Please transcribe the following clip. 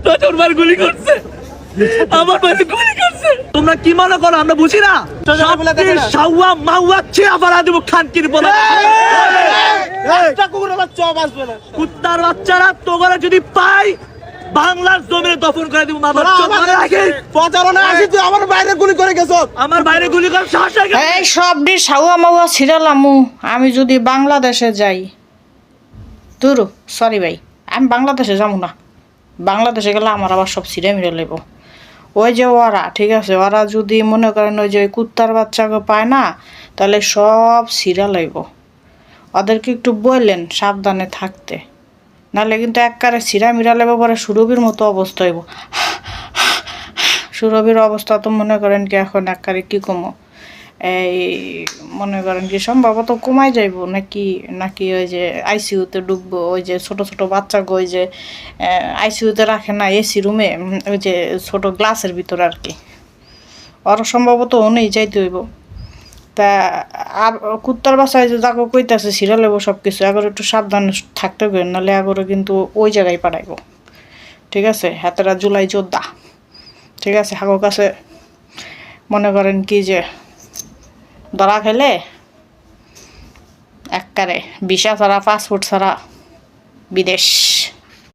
তোর গুলি করছে, আমার বাড়ি গুলি করছে। তোমরা কি মনে করো আমরা বুঝি না? সাউয়া মাউয়া ছিয়া ফালা দেব খানকির বলে। কুত্তার বাচ্চারা তোগরা যদি পাই বাংলার জমিনে দফন করে দিব। আমার বাইরে গুলি করে গেছো, আমার বাইরে গুলি করার সাহস হয়? এই সব ডি সাউয়া মাউয়া ছিড়ালামু আমি যদি বাংলাদেশে যাই। তুরু সরি ভাই, আমি বাংলাদেশে যাবো না। বাংলাদেশে গেলে আমার আবার সব ছিঁড়ে মিড়ে লেব। ওই যে ওরা ঠিক আছে, ওরা যদি মনে করেন ওই যে কুত্তার বাচ্চাকে পায় না, তাহলে সব ছিঁড়া লাগব। ওদেরকে একটু বললেন সাবধানে থাকতে, নাহলে কিন্তু একবারে ছিঁড়া মিড়া লেব। পরে সুরভির মতো অবস্থা হইব। সুরভির অবস্থা তো মনে করেন কি এখন একবারে কি কমো, এই মনে করেন কি সম্ভবত কমাই যাইব নাকি নাকি ওই যে আইসিইউতে ঢুকবো। ওই যে ছোট ছোট বাচ্চাকে ওই যে আইসিইউতে রাখে না এসি রুমে, ওই যে ছোট গ্লাসের ভিতরে আর কি, ওরা সম্ভবত ওনেই যাইতে হইব। তা আর কুত্তার বাসায় যে যাকে কইতাছে ছিঁড়া লেবো সব কিছু, এগারো একটু সাবধানে থাকতে হবে, নাহলে এগারো কিন্তু ওই জায়গায় পাঠাইব। ঠিক আছে, হাতেরা জুলাই যোদ্ধা। ঠিক আছে, হাগোর কাছে মনে করেন কি যে ধরা খেলে একবারে ভিসা ছাড়া পাসপোর্ট ছাড়া বিদেশ।